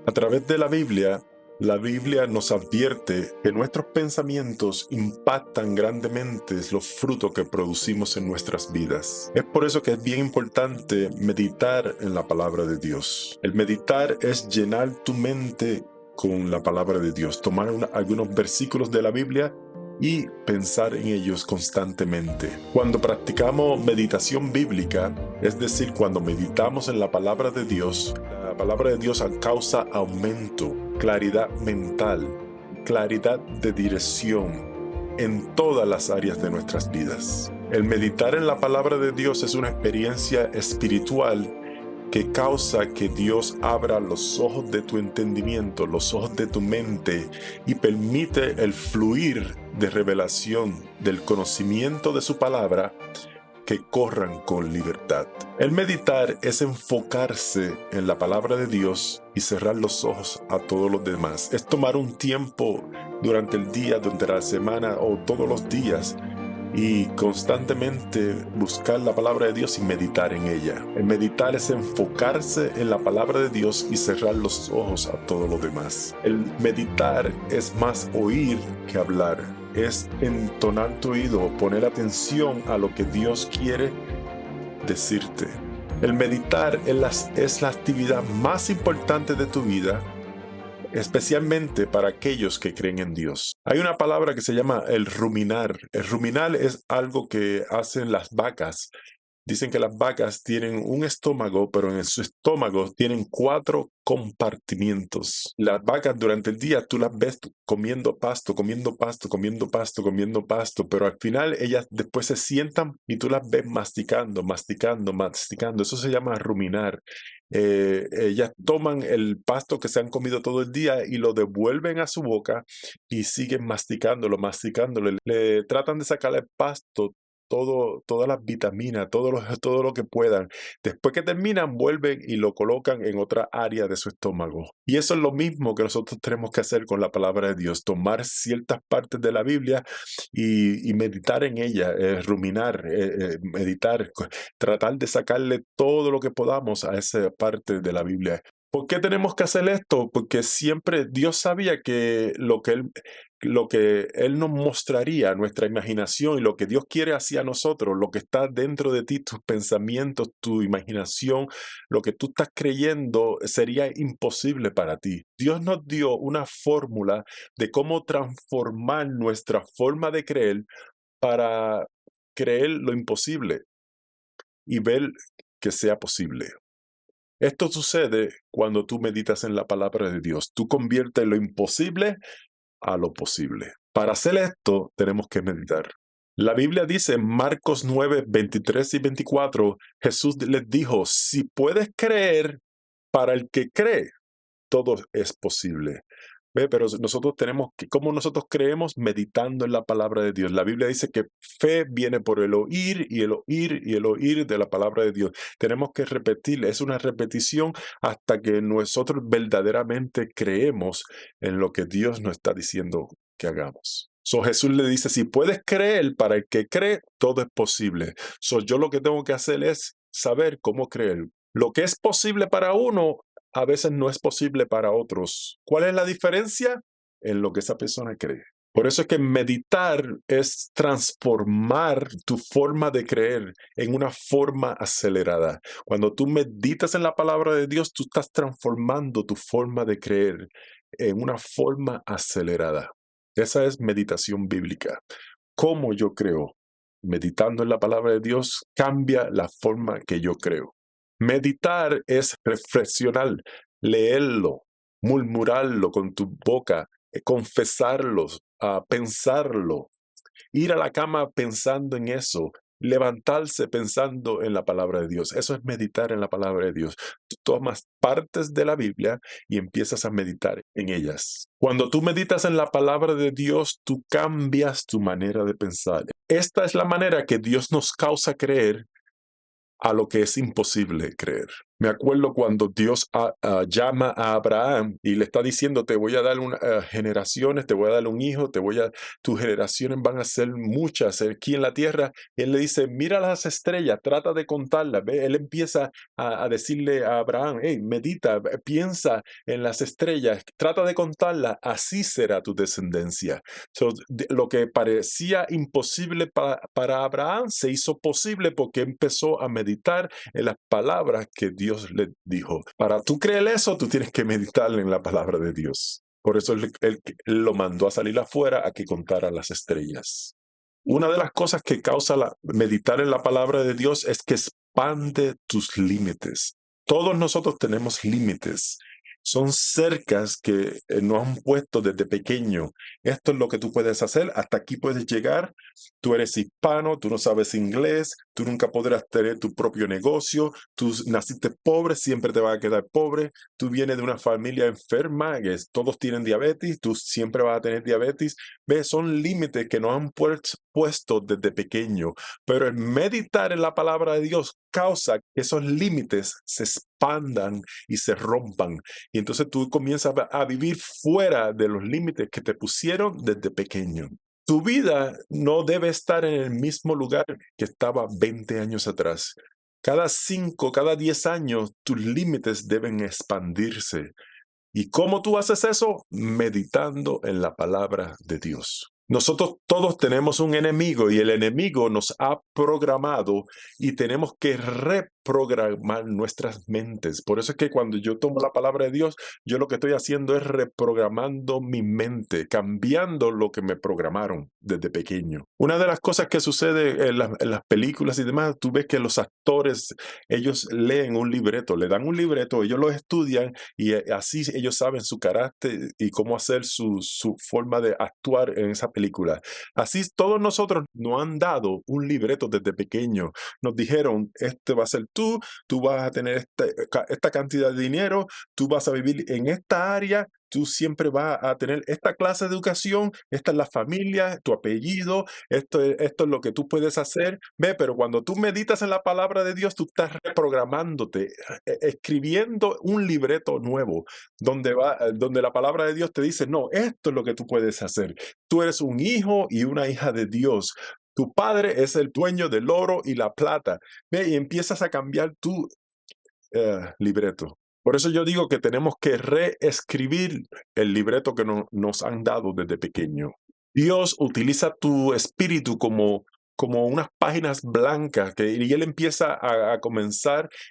A través de la Biblia nos advierte que nuestros pensamientos impactan grandemente los frutos que producimos en nuestras vidas. Es por eso que es bien importante meditar en la palabra de Dios. El meditar es llenar tu mente con la palabra de Dios, tomar algunos versículos de la Biblia y pensar en ellos constantemente. Cuando practicamos meditación bíblica, es decir, cuando meditamos en la palabra de Dios, la palabra de Dios causa aumento, claridad mental, claridad de dirección en todas las áreas de nuestras vidas. El meditar en la palabra de Dios es una experiencia espiritual que causa que Dios abra los ojos de tu entendimiento, los ojos de tu mente y permite el fluir de revelación del conocimiento de su palabra que corran con libertad. El meditar es enfocarse en la palabra de Dios y cerrar los ojos a todos los demás. Es tomar un tiempo durante el día, durante la semana o todos los días y constantemente buscar la palabra de Dios y meditar en ella. El meditar es enfocarse en la palabra de Dios y cerrar los ojos a todo lo demás. El meditar es más oír que hablar. Es entonar tu oído, poner atención a lo que Dios quiere decirte. El meditar es la actividad más importante de tu vida, especialmente para aquellos que creen en Dios. Hay una palabra que se llama el ruminar. El ruminar es algo que hacen las vacas. Dicen que las vacas tienen un estómago, pero en su estómago tienen 4 compartimientos. Las vacas durante el día tú las ves comiendo pasto, comiendo pasto, comiendo pasto, comiendo pasto, pero al final ellas después se sientan y tú las ves masticando, masticando, masticando. Eso se llama ruminar. Ellas toman el pasto que se han comido todo el día y lo devuelven a su boca y siguen masticándolo, masticándolo. Le tratan de sacar el pasto todas las vitaminas, todo lo que puedan. Después que terminan, vuelven y lo colocan en otra área de su estómago. Y eso es lo mismo que nosotros tenemos que hacer con la palabra de Dios, tomar ciertas partes de la Biblia y meditar en ella, ruminar, meditar, tratar de sacarle todo lo que podamos a esa parte de la Biblia. ¿Por qué tenemos que hacer esto? Porque siempre Dios sabía que lo que Él nos mostraría, nuestra imaginación y lo que Dios quiere hacia nosotros, lo que está dentro de ti, tus pensamientos, tu imaginación, lo que tú estás creyendo sería imposible para ti. Dios nos dio una fórmula de cómo transformar nuestra forma de creer para creer lo imposible y ver que sea posible. Esto sucede cuando tú meditas en la palabra de Dios. Tú conviertes lo imposible a lo posible. Para hacer esto, tenemos que meditar. La Biblia dice en Marcos 9, 23 y 24, Jesús les dijo, si puedes creer, para el que cree, todo es posible. ¿Ve? Pero nosotros tenemos que, ¿cómo nosotros creemos? Meditando en la palabra de Dios. La Biblia dice que fe viene por el oír y el oír y el oír de la palabra de Dios. Tenemos que repetir, es una repetición hasta que nosotros verdaderamente creemos en lo que Dios nos está diciendo que hagamos. So Jesús le dice, si puedes creer, para el que cree, todo es posible. So yo lo que tengo que hacer es saber cómo creer. Lo que es posible para uno a veces no es posible para otros. ¿Cuál es la diferencia? En lo que esa persona cree. Por eso es que meditar es transformar tu forma de creer en una forma acelerada. Cuando tú meditas en la palabra de Dios, tú estás transformando tu forma de creer en una forma acelerada. Esa es meditación bíblica. ¿Cómo yo creo? Meditando en la palabra de Dios cambia la forma que yo creo. Meditar es reflexionar, leerlo, murmurarlo con tu boca, confesarlo, pensarlo, ir a la cama pensando en eso, levantarse pensando en la palabra de Dios. Eso es meditar en la palabra de Dios. Tú tomas partes de la Biblia y empiezas a meditar en ellas. Cuando tú meditas en la palabra de Dios, tú cambias tu manera de pensar. Esta es la manera que Dios nos causa creer a lo que es imposible creer. Me acuerdo cuando Dios llama a Abraham y le está diciendo, te voy a dar generaciones, te voy a dar un hijo, tus generaciones van a ser muchas aquí en la tierra. Él le dice, mira las estrellas, trata de contarlas. ¿Ve? Él empieza a decirle a Abraham, hey, medita, piensa en las estrellas, trata de contarlas, así será tu descendencia. So, lo que parecía imposible para Abraham se hizo posible porque empezó a meditar en las palabras que Dios le dijo. Para tú creer eso, tú tienes que meditar en la palabra de Dios. Por eso él lo mandó a salir afuera a que contara las estrellas. Una de las cosas que causa meditar en la palabra de Dios es que expande tus límites. Todos nosotros tenemos límites. Son cercas que nos han puesto desde pequeño. Esto es lo que tú puedes hacer, hasta aquí puedes llegar. Tú eres hispano, tú no sabes inglés, tú nunca podrás tener tu propio negocio, tú naciste pobre, siempre te vas a quedar pobre, tú vienes de una familia enferma, todos tienen diabetes, tú siempre vas a tener diabetes. ¿Ves? Son límites que nos han puesto desde pequeño, pero el meditar en la palabra de Dios causa que esos límites se expandan y se rompan. Y entonces tú comienzas a vivir fuera de los límites que te pusieron desde pequeño. Tu vida no debe estar en el mismo lugar que estaba 20 años atrás. Cada 5, cada 10 años, tus límites deben expandirse. ¿Y cómo tú haces eso? Meditando en la palabra de Dios. Nosotros todos tenemos un enemigo y el enemigo nos ha programado y tenemos que reprogramar nuestras mentes. Por eso es que cuando yo tomo la palabra de Dios, yo lo que estoy haciendo es reprogramando mi mente, cambiando lo que me programaron desde pequeño. Una de las cosas que sucede en las películas y demás, tú ves que los actores, ellos leen un libreto, le dan un libreto, ellos lo estudian y así ellos saben su carácter y cómo hacer su forma de actuar en esa película. Así todos nosotros nos han dado un libreto desde pequeño. Nos dijeron, este va a ser tú vas a tener esta cantidad de dinero, tú vas a vivir en esta área, tú siempre vas a tener esta clase de educación, esta es la familia, tu apellido, esto es lo que tú puedes hacer. Ve, pero cuando tú meditas en la palabra de Dios, tú estás reprogramándote, escribiendo un libreto nuevo, donde la palabra de Dios te dice, no, esto es lo que tú puedes hacer. Tú eres un hijo y una hija de Dios. Tu padre es el dueño del oro y la plata. Ve, y empiezas a cambiar tu libreto. Por eso yo digo que tenemos que reescribir el libreto que nos han dado desde pequeño. Dios utiliza tu espíritu como unas páginas blancas y Él empieza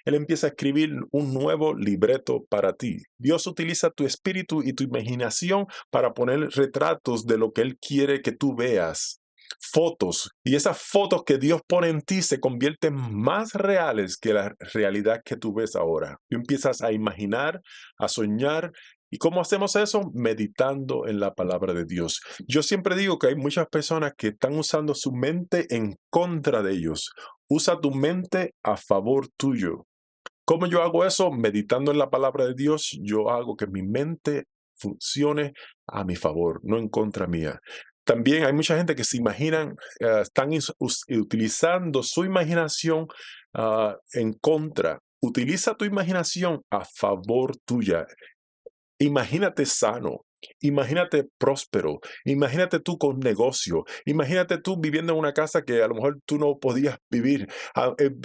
Él empieza a escribir un nuevo libreto para ti. Dios utiliza tu espíritu y tu imaginación para poner retratos de lo que Él quiere que tú veas. Fotos, y esas fotos que Dios pone en ti se convierten más reales que la realidad que tú ves ahora. Tú empiezas a imaginar, a soñar. ¿Y cómo hacemos eso? Meditando en la palabra de Dios. Yo siempre digo que hay muchas personas que están usando su mente en contra de ellos. Usa tu mente a favor tuyo. ¿Cómo yo hago eso? Meditando en la palabra de Dios, yo hago que mi mente funcione a mi favor, no en contra mía. También hay mucha gente que se imaginan, están utilizando su imaginación en contra. Utiliza tu imaginación a favor tuya. Imagínate sano, imagínate próspero, imagínate tú con negocio, imagínate tú viviendo en una casa que a lo mejor tú no podías vivir.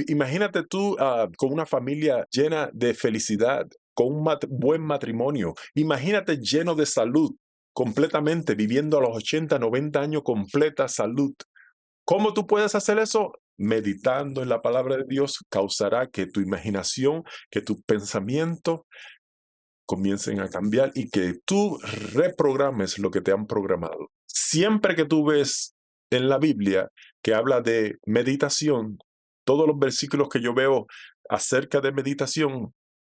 Imagínate tú con una familia llena de felicidad, con un buen matrimonio. Imagínate lleno de salud, completamente, viviendo a los 80, 90 años, completa salud. ¿Cómo tú puedes hacer eso? Meditando en la palabra de Dios causará que tu imaginación, que tu pensamiento comiencen a cambiar y que tú reprogrames lo que te han programado. Siempre que tú ves en la Biblia que habla de meditación, todos los versículos que yo veo acerca de meditación,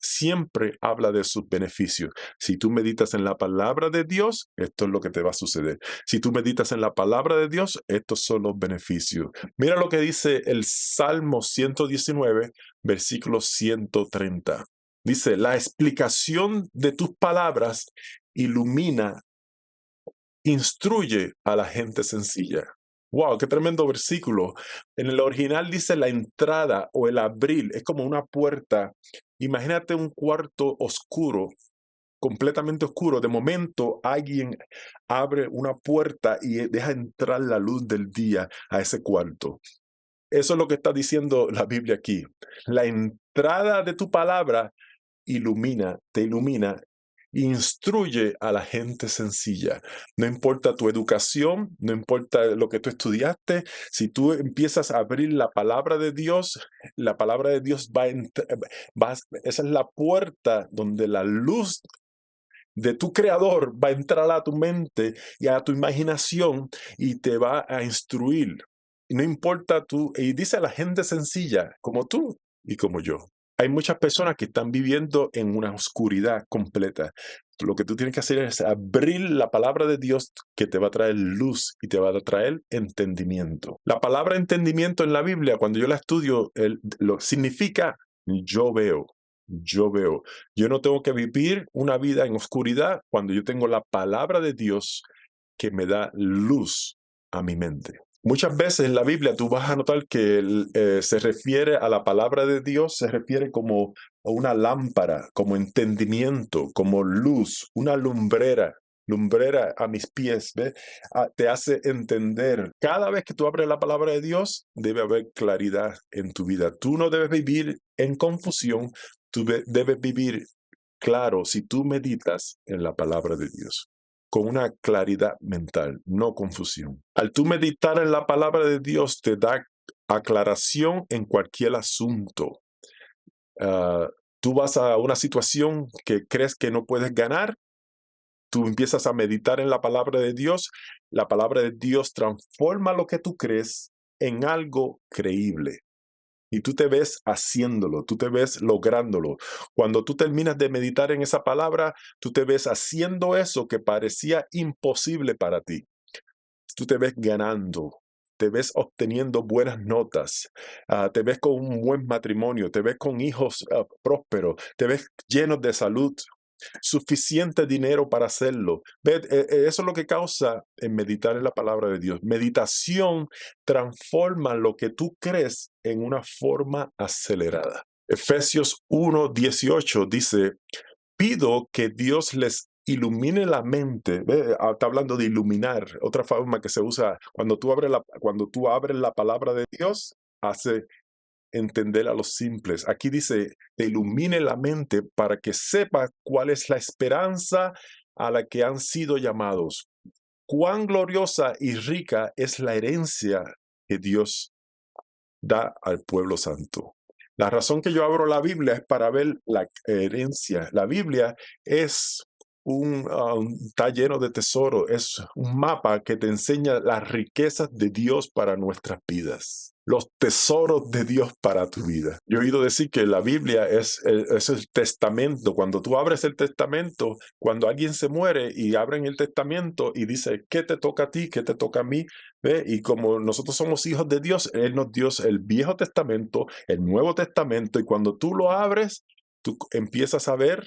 siempre habla de sus beneficios. Si tú meditas en la palabra de Dios, esto es lo que te va a suceder. Si tú meditas en la palabra de Dios, estos son los beneficios. Mira lo que dice el Salmo 119, versículo 130. Dice, la explicación de tus palabras ilumina, instruye a la gente sencilla. Wow, qué tremendo versículo. En el original dice la entrada o el abril, es como una puerta. Imagínate un cuarto oscuro, completamente oscuro. De momento alguien abre una puerta y deja entrar la luz del día a ese cuarto. Eso es lo que está diciendo la Biblia aquí. La entrada de tu palabra ilumina, te ilumina, instruye a la gente sencilla. No importa tu educación, no importa lo que tú estudiaste, si tú empiezas a abrir la palabra de Dios, la palabra de Dios esa es la puerta donde la luz de tu creador va a entrar a tu mente y a tu imaginación y te va a instruir. Y no importa tú, y dice a la gente sencilla, como tú y como yo. Hay muchas personas que están viviendo en una oscuridad completa. Lo que tú tienes que hacer es abrir la palabra de Dios que te va a traer luz y te va a traer entendimiento. La palabra entendimiento en la Biblia, cuando yo la estudio, lo significa yo veo, yo veo. Yo no tengo que vivir una vida en oscuridad cuando yo tengo la palabra de Dios que me da luz a mi mente. Muchas veces en la Biblia tú vas a notar que se refiere a la palabra de Dios, se refiere como a una lámpara, como entendimiento, como luz, una lumbrera a mis pies, ¿ves? Te hace entender. Cada vez que tú abres la palabra de Dios, debe haber claridad en tu vida. Tú no debes vivir en confusión, tú debes vivir claro si tú meditas en la palabra de Dios con una claridad mental, no confusión. Al tú meditar en la palabra de Dios, te da aclaración en cualquier asunto. Uh, Tú vas a una situación que crees que no puedes ganar, tú empiezas a meditar en la palabra de Dios, la palabra de Dios transforma lo que tú crees en algo creíble. Y tú te ves haciéndolo, tú te ves lográndolo. Cuando tú terminas de meditar en esa palabra, tú te ves haciendo eso que parecía imposible para ti. Tú te ves ganando, te ves obteniendo buenas notas, te ves con un buen matrimonio, te ves con hijos prósperos, te ves llenos de salud, suficiente dinero para hacerlo. Eso es lo que causa en meditar en la palabra de Dios. Meditación transforma lo que tú crees en una forma acelerada. Efesios 1:18 dice, pido que Dios les ilumine la mente. Está hablando de iluminar, otra forma que se usa cuando tú abres la palabra de Dios, hace entender a los simples. Aquí dice, te ilumine la mente para que sepa cuál es la esperanza a la que han sido llamados. Cuán gloriosa y rica es la herencia que Dios da al pueblo santo. La razón que yo abro la Biblia es para ver la herencia. La Biblia es está lleno de tesoros, es un mapa que te enseña las riquezas de Dios para nuestras vidas, los tesoros de Dios para tu vida. Yo he oído decir que la Biblia es el testamento. Cuando tú abres el testamento, cuando alguien se muere y abren el testamento y dice, ¿qué te toca a ti? ¿Qué te toca a mí? ¿Ve? Y como nosotros somos hijos de Dios, Él nos dio el Viejo Testamento, el Nuevo Testamento, y cuando tú lo abres, tú empiezas a ver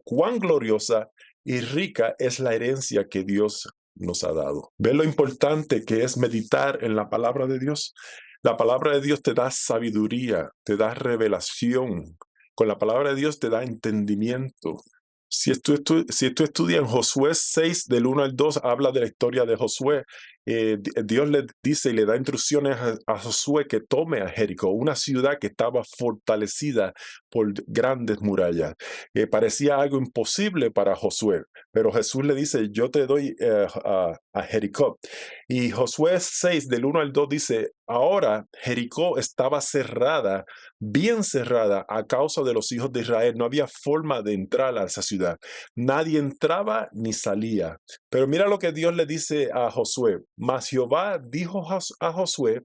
cuán gloriosa y rica es la herencia que Dios nos ha dado. ¿Ve lo importante que es meditar en la palabra de Dios? La palabra de Dios te da sabiduría, te da revelación. Con la palabra de Dios te da entendimiento. Si tú estudias en Josué 6, del 1 al 2, habla de la historia de Josué. Dios le dice y le da instrucciones a Josué que tome a Jericó, una ciudad que estaba fortalecida por grandes murallas. Parecía algo imposible para Josué, pero Jesús le dice, yo te doy a Jericó. Y Josué 6, del 1 al 2 dice, ahora Jericó estaba cerrada, bien cerrada a causa de los hijos de Israel. No había forma de entrar a esa ciudad. Nadie entraba ni salía. Pero mira lo que Dios le dice a Josué. Mas Jehová dijo a Josué,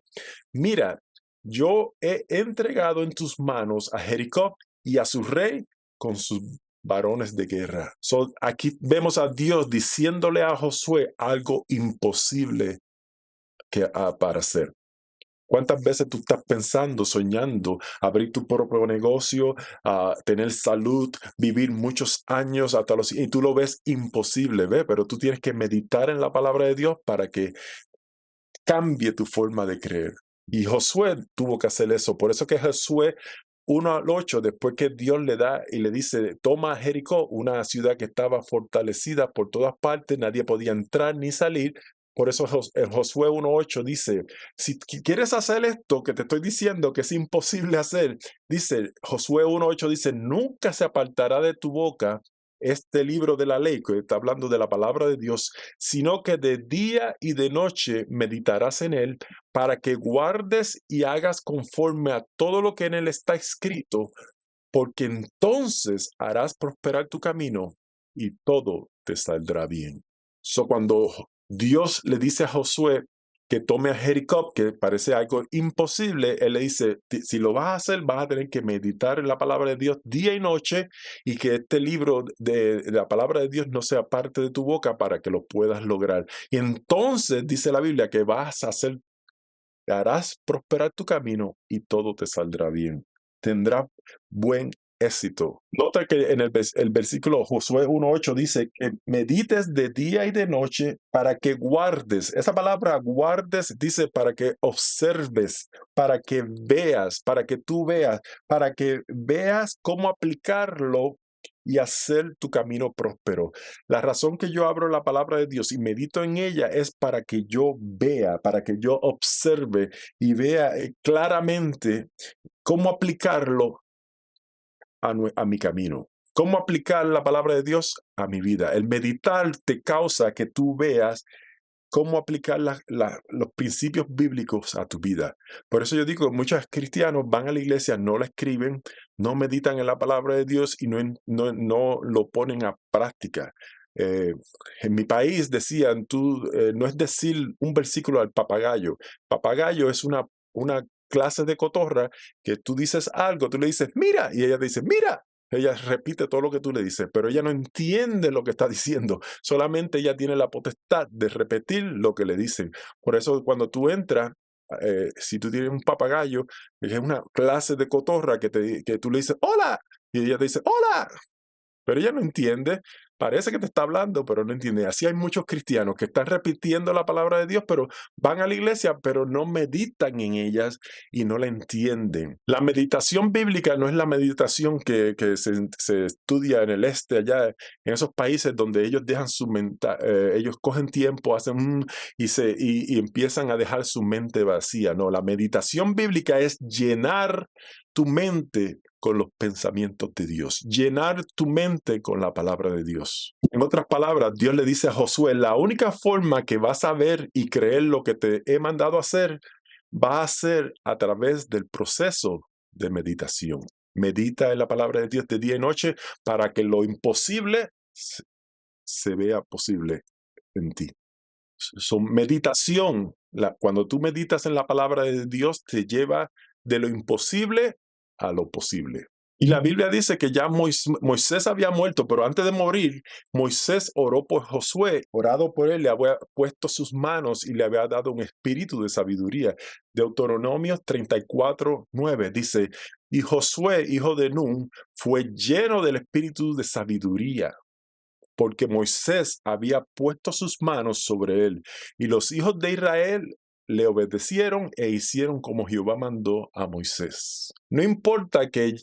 mira, yo he entregado en tus manos a Jericó y a su rey con sus varones de guerra. Aquí vemos a Dios diciéndole a Josué algo imposible para hacer. ¿Cuántas veces tú estás pensando, soñando, abrir tu propio negocio, tener salud, vivir muchos años hasta los... Y tú lo ves imposible, ¿ves? Pero tú tienes que meditar en la palabra de Dios para que cambie tu forma de creer. Y Josué tuvo que hacer eso. Por eso que Josué 1 al 8, después que Dios le da y le dice, toma Jericó, una ciudad que estaba fortalecida por todas partes, nadie podía entrar ni salir. Por eso el Josué 1:8 dice, si quieres hacer esto que te estoy diciendo que es imposible hacer, dice Josué 1:8 dice, nunca se apartará de tu boca este libro de la ley, que está hablando de la palabra de Dios, sino que de día y de noche meditarás en él para que guardes y hagas conforme a todo lo que en él está escrito, porque entonces harás prosperar tu camino y todo te saldrá bien. Cuando Dios le dice a Josué que tome a Jericó, que parece algo imposible, él le dice, si lo vas a hacer, vas a tener que meditar en la palabra de Dios día y noche y que este libro de la palabra de Dios no sea parte de tu boca para que lo puedas lograr. Y entonces dice la Biblia que vas a hacer, harás prosperar tu camino y todo te saldrá bien. Tendrá buen éxito. Nota que en el versículo Josué 1:8 dice que medites de día y de noche para que guardes. Esa palabra guardes dice para que observes, para que veas, para que tú veas, para que veas cómo aplicarlo y hacer tu camino próspero. La razón que yo abro la palabra de Dios y medito en ella es para que yo vea, para que yo observe y vea claramente cómo aplicarlo a mi camino. ¿Cómo aplicar la palabra de Dios a mi vida? El meditar te causa que tú veas cómo aplicar los principios bíblicos a tu vida. Por eso yo digo, muchos cristianos van a la iglesia, no la escriben, no meditan en la palabra de Dios y no lo ponen a práctica. Eh, en mi país decían, no es decir un versículo al papagayo. Papagayo es una clase de cotorra que tú dices algo, tú le dices, mira, y ella dice, mira. Ella repite todo lo que tú le dices, pero ella no entiende lo que está diciendo. Solamente ella tiene la potestad de repetir lo que le dicen. Por eso cuando tú entras, si tú tienes un papagayo, es una clase de cotorra que tú le dices, hola, y ella te dice, hola, pero ella no entiende. Parece que te está hablando, pero no entiende. Así hay muchos cristianos que están repitiendo la palabra de Dios, pero van a la iglesia, pero no meditan en ellas y no la entienden. La meditación bíblica no es la meditación que se estudia en el este, allá en esos países donde ellos dejan ellos cogen tiempo, hacen y empiezan a dejar su mente vacía. No, la meditación bíblica es llenar tu mente con los pensamientos de Dios, llenar tu mente con la palabra de Dios. En otras palabras, Dios le dice a Josué, la única forma que vas a ver y creer lo que te he mandado hacer va a ser a través del proceso de meditación. Medita en la palabra de Dios de día y noche para que lo imposible se vea posible en ti. Meditación, cuando tú meditas en la palabra de Dios, te lleva de lo imposible a lo posible. Y la Biblia dice que ya Moisés había muerto, pero antes de morir, Moisés oró por Josué, orado por él, le había puesto sus manos y le había dado un espíritu de sabiduría. Deuteronomio 34:9 dice, y Josué, hijo de Nun, fue lleno del espíritu de sabiduría, porque Moisés había puesto sus manos sobre él, y los hijos de Israel le obedecieron e hicieron como Jehová mandó a Moisés. No importa que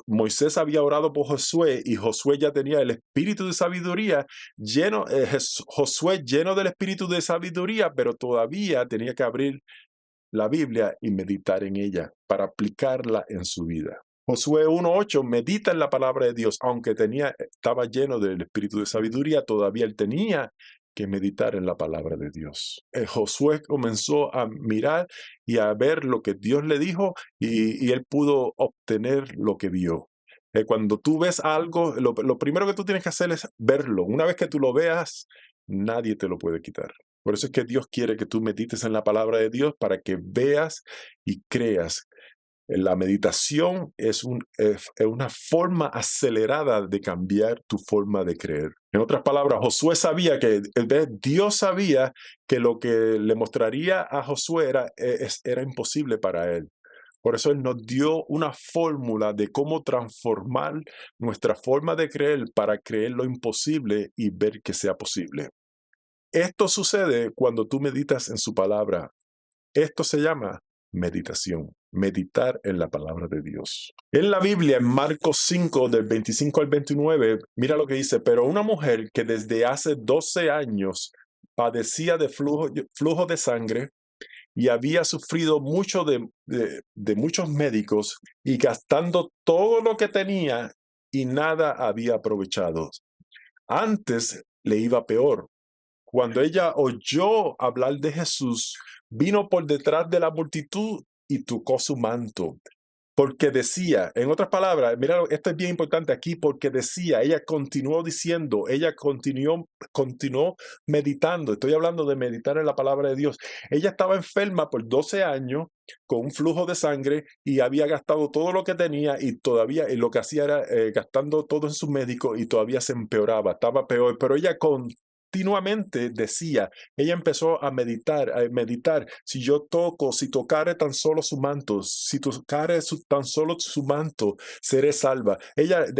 Moisés había orado por Josué y Josué ya tenía el espíritu de sabiduría, Josué lleno del espíritu de sabiduría, pero todavía tenía que abrir la Biblia y meditar en ella para aplicarla en su vida. Josué 1:8 medita en la palabra de Dios, aunque estaba lleno del espíritu de sabiduría, todavía él tenía que meditar en la palabra de Dios. Josué comenzó a mirar y a ver lo que Dios le dijo y él pudo obtener lo que vio. Cuando tú ves algo, lo primero que tú tienes que hacer es verlo. Una vez que tú lo veas, nadie te lo puede quitar. Por eso es que Dios quiere que tú medites en la palabra de Dios para que veas y creas La meditación es una forma acelerada de cambiar tu forma de creer. En otras palabras, Josué sabía que Dios sabía que lo que le mostraría a Josué era imposible para él. Por eso Él nos dio una fórmula de cómo transformar nuestra forma de creer para creer lo imposible y ver que sea posible. Esto sucede cuando tú meditas en su palabra. Esto se llama meditación, meditar en la palabra de Dios. En la Biblia, en Marcos 5, del 25 al 29, mira lo que dice, pero una mujer que desde hace 12 años padecía de flujo de sangre y había sufrido mucho de muchos médicos y gastando todo lo que tenía y nada había aprovechado. Antes le iba peor. Cuando ella oyó hablar de Jesús, vino por detrás de la multitud y tocó su manto. Porque decía, en otras palabras, mira, esto es bien importante aquí, porque decía, ella continuó diciendo, ella continuó meditando. Estoy hablando de meditar en la palabra de Dios. Ella estaba enferma por 12 años con un flujo de sangre y había gastado todo lo que tenía y todavía lo que hacía era gastando todo en su médico y todavía se empeoraba, estaba peor. Pero ella continuamente decía, ella empezó a meditar, si yo toco, si tocare tan solo su manto, si tocare tan solo su manto, seré salva.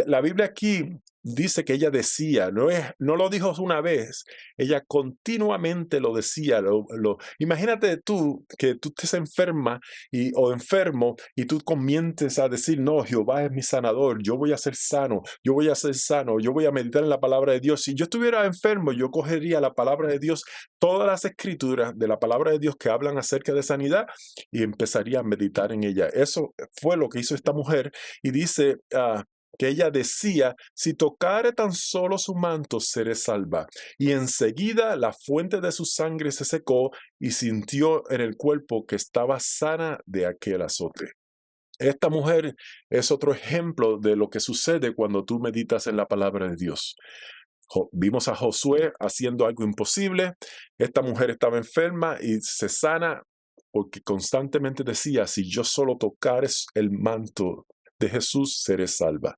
La Biblia aquí dice que ella decía, no lo dijo una vez, ella continuamente lo decía. Imagínate tú que tú estés enferma o enfermo y tú comiences a decir, no, Jehová es mi sanador, yo voy a ser sano, yo voy a ser sano, yo voy a meditar en la palabra de Dios. Si yo estuviera enfermo, yo cogería la palabra de Dios, todas las escrituras de la palabra de Dios que hablan acerca de sanidad y empezaría a meditar en ella. Eso fue lo que hizo esta mujer y dice que ella decía, si tocare tan solo su manto, seré salva. Y enseguida la fuente de su sangre se secó y sintió en el cuerpo que estaba sana de aquel azote. Esta mujer es otro ejemplo de lo que sucede cuando tú meditas en la palabra de Dios. Vimos a Josué haciendo algo imposible. Esta mujer estaba enferma y se sana porque constantemente decía, si yo solo tocares el manto de Jesús, seré salva.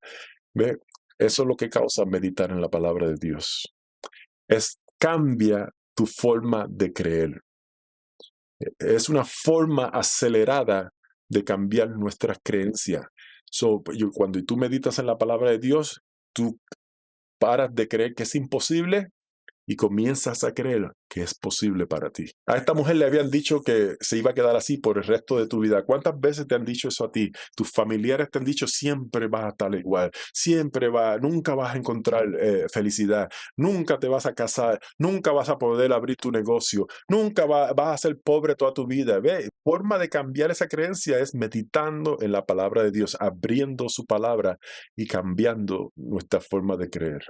¿Ve? Eso es lo que causa meditar en la palabra de Dios. Cambia tu forma de creer. Es una forma acelerada de cambiar nuestras creencias. Cuando tú meditas en la palabra de Dios, tú paras de creer que es imposible y comienzas a creer que es posible para ti. A esta mujer le habían dicho que se iba a quedar así por el resto de tu vida. ¿Cuántas veces te han dicho eso a ti? Tus familiares te han dicho siempre vas a estar igual, nunca vas a encontrar felicidad, nunca te vas a casar, nunca vas a poder abrir tu negocio, nunca vas a ser pobre toda tu vida. ¿Ve? Forma de cambiar esa creencia es meditando en la palabra de Dios, abriendo su palabra y cambiando nuestra forma de creer.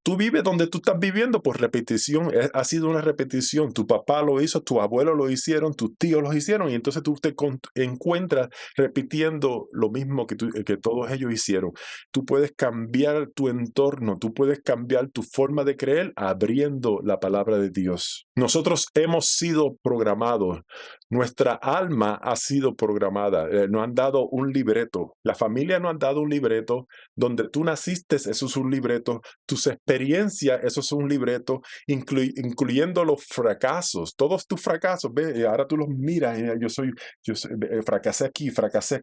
Tú vives donde tú estás viviendo por repetición, ha sido una repetición. Tu papá lo hizo, tu abuelo lo hicieron, tus tíos lo hicieron, y entonces tú te encuentras repitiendo lo mismo que todos ellos hicieron. Tú puedes cambiar tu entorno, tú puedes cambiar tu forma de creer abriendo la palabra de Dios. Nosotros hemos sido programados, nuestra alma ha sido programada, nos han dado un libreto, la familia nos han dado un libreto, donde tú naciste, eso es un libreto, tus experiencias, eso es un libreto, incluyendo los fracasos, todos tus fracasos, ve, ahora tú los miras, fracasé aquí, fracasé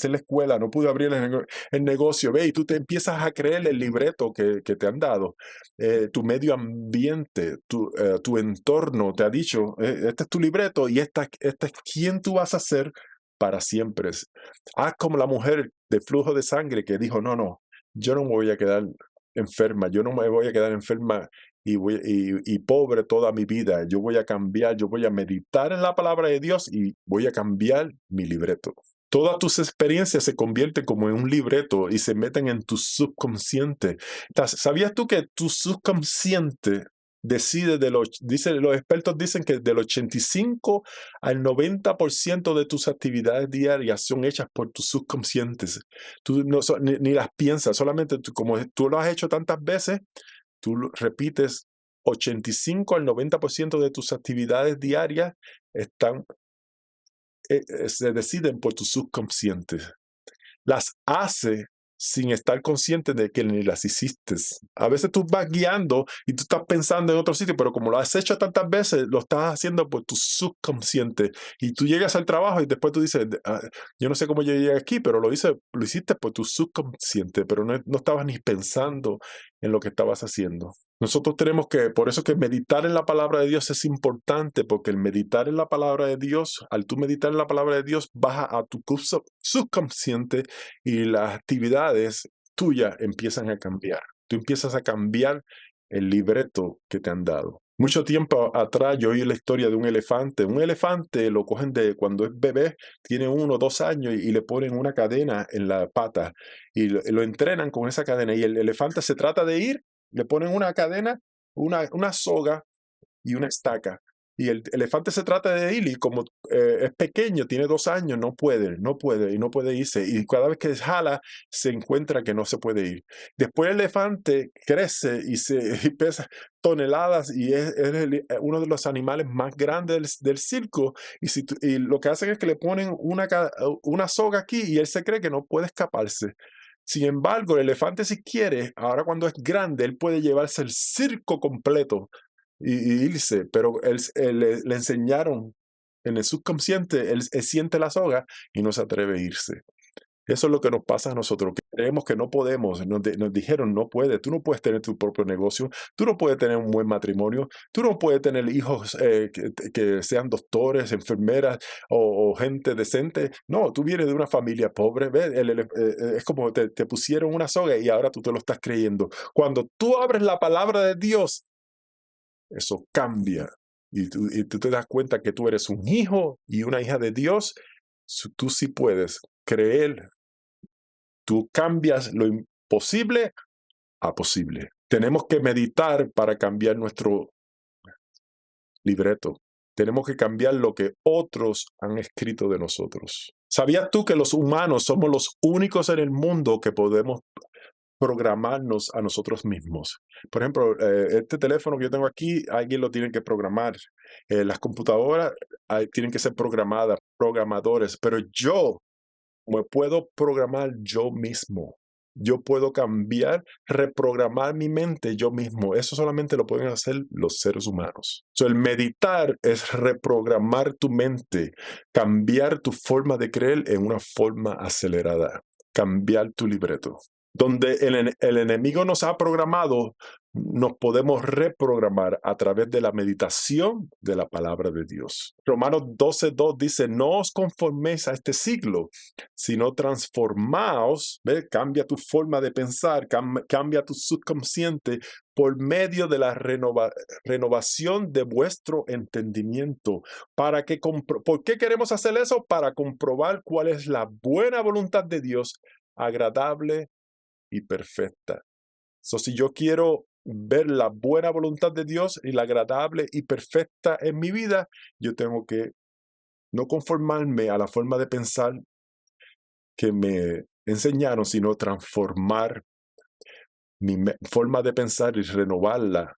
en la escuela, no pude abrir el negocio, ve, y tú te empiezas a creer el libreto que te han dado. Tu medio ambiente, tu entorno te ha dicho, este es tu libreto y esta es quién tú vas a ser para siempre. Haz como la mujer de flujo de sangre que dijo, no, yo no me voy a quedar enferma, yo no me voy a quedar enferma y pobre toda mi vida. Yo voy a cambiar, yo voy a meditar en la palabra de Dios y voy a cambiar mi libreto. Todas tus experiencias se convierten como en un libreto y se meten en tu subconsciente. ¿Sabías tú que tu subconsciente decide los expertos dicen que del 85 al 90% de tus actividades diarias son hechas por tus subconscientes? Tú ni las piensas, solamente como tú lo has hecho tantas veces, tú repites 85 al 90% de tus actividades diarias están se deciden por tu subconsciente. Las hace sin estar consciente de que ni las hiciste. A veces tú vas guiando y tú estás pensando en otro sitio, pero como lo has hecho tantas veces, lo estás haciendo por tu subconsciente. Y tú llegas al trabajo y después tú dices, yo no sé cómo yo llegué aquí, pero lo hiciste por tu subconsciente, pero no estabas ni pensando en lo que estabas haciendo. Nosotros tenemos que, por eso que meditar en la palabra de Dios es importante, porque el meditar en la palabra de Dios, al tú meditar en la palabra de Dios, baja a tu subconsciente y las actividades tuyas empiezan a cambiar. Tú empiezas a cambiar el libreto que te han dado. Mucho tiempo atrás yo oí la historia de un elefante. Un elefante lo cogen de cuando es bebé, tiene 1 o 2 años y le ponen una cadena en la pata y lo entrenan con esa cadena y el elefante se trata de ir, le ponen una cadena, una soga y una estaca. Y el elefante se trata de ir y como es pequeño, tiene 2 años, no puede irse. Y cada vez que jala, se encuentra que no se puede ir. Después el elefante crece y pesa toneladas y es uno de los animales más grandes del circo. Y lo que hacen es que le ponen una soga aquí y él se cree que no puede escaparse. Sin embargo, el elefante si quiere, ahora cuando es grande, él puede llevarse el circo completo y irse, pero le enseñaron en el subconsciente, él siente la soga y no se atreve a irse. Eso es lo que nos pasa a nosotros, que creemos que no podemos, nos dijeron no puedes, tú no puedes tener tu propio negocio, tú no puedes tener un buen matrimonio, tú no puedes tener hijos que sean doctores, enfermeras o gente decente. No, tú vienes de una familia pobre, ¿ves? Es como te pusieron una soga y ahora tú te lo estás creyendo. Cuando tú abres la palabra de Dios, eso cambia. Y tú te das cuenta que tú eres un hijo y una hija de Dios. Tú sí puedes creer. Tú cambias lo imposible a posible. Tenemos que meditar para cambiar nuestro libreto. Tenemos que cambiar lo que otros han escrito de nosotros. ¿Sabías tú que los humanos somos los únicos en el mundo que podemos programarnos a nosotros mismos? Por ejemplo, este teléfono que yo tengo aquí, alguien lo tiene que programar. Las computadoras tienen que ser programadas, programadores, pero yo me puedo programar yo mismo. Yo puedo cambiar, reprogramar mi mente yo mismo. Eso solamente lo pueden hacer los seres humanos. El meditar es reprogramar tu mente, cambiar tu forma de creer en una forma acelerada, cambiar tu libreto. Donde el enemigo nos ha programado, nos podemos reprogramar a través de la meditación de la palabra de Dios. Romanos 12:2 dice, no os conforméis a este siglo, sino transformaos, ¿ves? Cambia tu forma de pensar, cambia tu subconsciente por medio de la renovación de vuestro entendimiento. ¿Por qué queremos hacer eso? Para comprobar cuál es la buena voluntad de Dios, agradable y perfecta. Si yo quiero ver la buena voluntad de Dios y la agradable y perfecta en mi vida, yo tengo que no conformarme a la forma de pensar que me enseñaron, sino transformar mi forma de pensar y renovar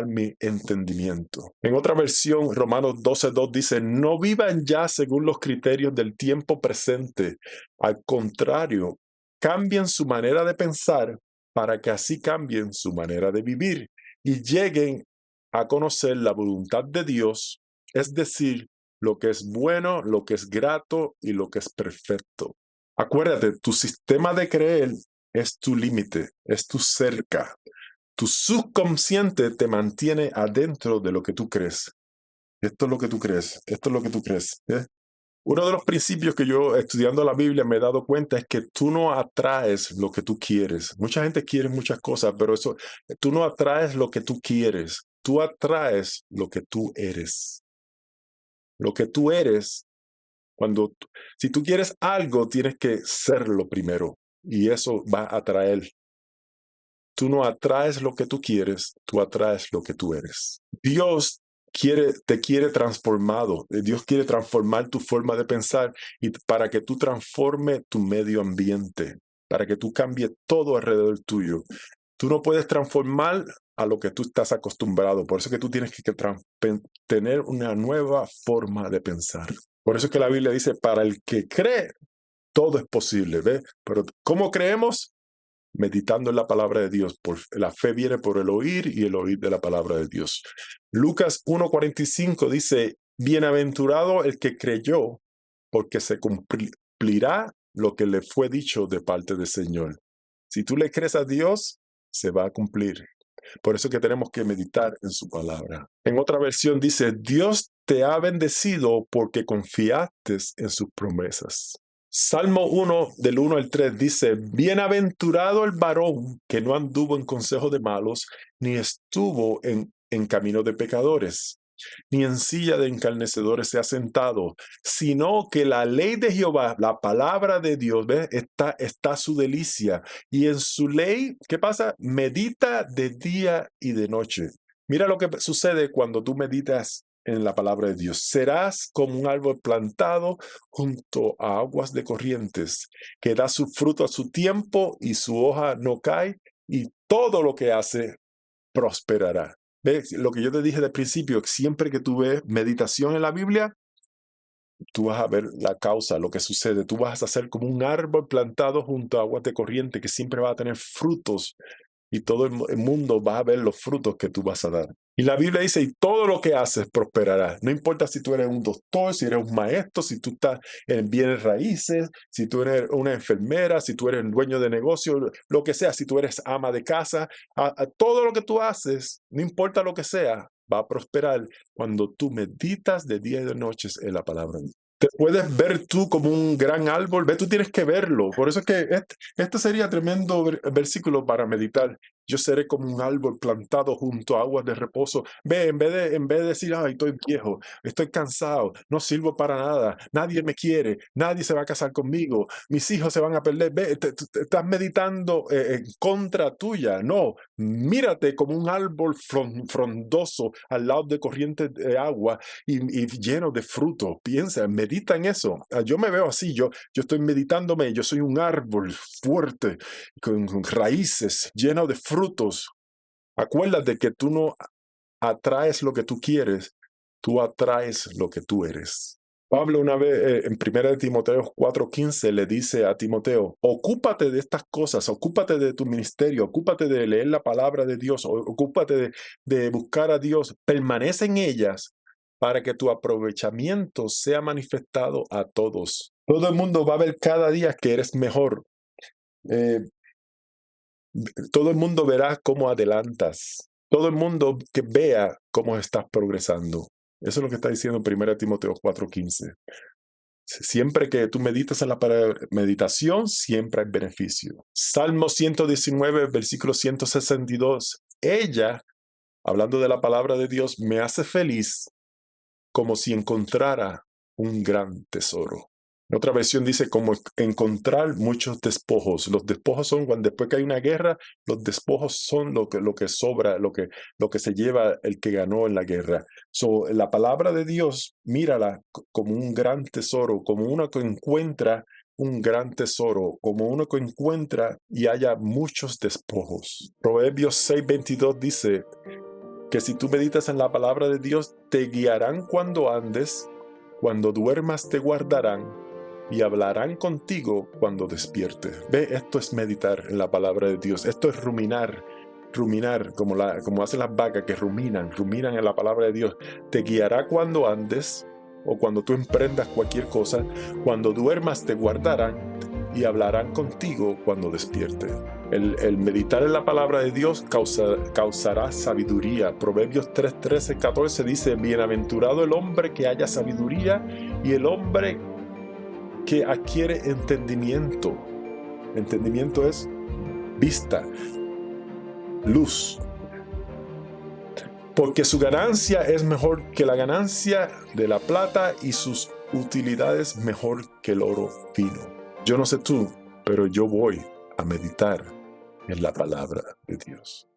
mi entendimiento. En otra versión, Romanos 12:2 dice, no vivan ya según los criterios del tiempo presente. Al contrario, cambien su manera de pensar para que así cambien su manera de vivir y lleguen a conocer la voluntad de Dios, es decir, lo que es bueno, lo que es grato y lo que es perfecto. Acuérdate, tu sistema de creer es tu límite, es tu cerca. Tu subconsciente te mantiene adentro de lo que tú crees. Esto es lo que tú crees, esto es lo que tú crees. Uno de los principios que yo estudiando la Biblia me he dado cuenta es que tú no atraes lo que tú quieres. Mucha gente quiere muchas cosas, pero tú no atraes lo que tú quieres. Tú atraes lo que tú eres. Lo que tú eres, si tú quieres algo, tienes que serlo primero. Y eso va a atraer. Tú no atraes lo que tú quieres, tú atraes lo que tú eres. Dios te quiere transformado. Dios quiere transformar tu forma de pensar y para que tú transforme tu medio ambiente, para que tú cambies todo alrededor tuyo. Tú no puedes transformar a lo que tú estás acostumbrado. Por eso es que tú tienes que tener una nueva forma de pensar. Por eso es que la Biblia dice, para el que cree, todo es posible. ¿Ves? Pero ¿cómo creemos? Meditando en la palabra de Dios. La fe viene por el oír y el oír de la palabra de Dios. Lucas 1:45 dice, bienaventurado el que creyó, porque se cumplirá lo que le fue dicho de parte del Señor. Si tú le crees a Dios, se va a cumplir. Por eso que tenemos que meditar en su palabra. En otra versión dice, Dios te ha bendecido porque confiaste en sus promesas. Salmo 1, del 1 al 3 dice, bienaventurado el varón que no anduvo en consejo de malos, ni estuvo en camino de pecadores, ni en silla de encarnecedores se ha sentado, sino que la ley de Jehová, la palabra de Dios, ¿ves? Está su delicia. Y en su ley, ¿qué pasa? Medita de día y de noche. Mira lo que sucede cuando tú meditas en la palabra de Dios. Serás como un árbol plantado junto a aguas de corrientes, que da su fruto a su tiempo y su hoja no cae, y todo lo que hace prosperará. ¿Ves? Lo que yo te dije del principio, siempre que tú ves meditación en la Biblia, tú vas a ver la causa, lo que sucede. Tú vas a ser como un árbol plantado junto a aguas de corriente que siempre va a tener frutos y todo el mundo va a ver los frutos que tú vas a dar. Y la Biblia dice, y todo lo que haces prosperará. No importa si tú eres un doctor, si eres un maestro, si tú estás en bienes raíces, si tú eres una enfermera, si tú eres un dueño de negocio, lo que sea, si tú eres ama de casa, todo lo que tú haces, no importa lo que sea, va a prosperar cuando tú meditas de día y de noche en la palabra. Te puedes ver tú como un gran árbol, ve, tú tienes que verlo. Por eso es que este sería tremendo versículo para meditar. Yo seré como un árbol plantado junto a aguas de reposo. Ve, en vez de decir, ay, estoy viejo, estoy cansado, no sirvo para nada, nadie me quiere, nadie se va a casar conmigo, mis hijos se van a perder. Ve, estás meditando en contra tuya. No, mírate como un árbol frondoso al lado de corrientes de agua y lleno de fruto. Piensa, medita en eso. Yo me veo así, yo estoy meditándome, yo soy un árbol fuerte, con raíces, lleno de frutos. Acuérdate que tú no atraes lo que tú quieres, tú atraes lo que tú eres. Pablo una vez en 1 de Timoteo 4:15 le dice a Timoteo, ocúpate de estas cosas, ocúpate de tu ministerio, ocúpate de leer la palabra de Dios, ocúpate de buscar a Dios, permanece en ellas para que tu aprovechamiento sea manifestado a todos. Todo el mundo va a ver cada día que eres mejor. Todo el mundo verá cómo adelantas. Todo el mundo que vea cómo estás progresando. Eso es lo que está diciendo 1 Timoteo 4:15. Siempre que tú meditas en la meditación, siempre hay beneficio. Salmo 119, versículo 162. Ella, hablando de la palabra de Dios, me hace feliz como si encontrara un gran tesoro. Otra versión dice como encontrar muchos despojos. Los despojos son cuando después que hay una guerra, los despojos son lo que sobra, lo que se lleva el que ganó en la guerra. La palabra de Dios, mírala como un gran tesoro, como uno que encuentra un gran tesoro, como uno que encuentra y haya muchos despojos. Proverbios 6:22 dice que si tú meditas en la palabra de Dios, te guiarán cuando andes, cuando duermas te guardarán y hablarán contigo cuando despiertes. Ve, esto es meditar en la palabra de Dios. Esto es ruminar, como hacen las vacas que ruminan en la palabra de Dios. Te guiará cuando andes o cuando tú emprendas cualquier cosa. Cuando duermas te guardarán y hablarán contigo cuando despiertes. El meditar en la palabra de Dios causará sabiduría. Proverbios 3:13-14 dice, bienaventurado el hombre que haya sabiduría y el hombre que adquiere entendimiento. Entendimiento es vista, luz. Porque su ganancia es mejor que la ganancia de la plata y sus utilidades mejor que el oro fino. Yo no sé tú, pero yo voy a meditar en la palabra de Dios.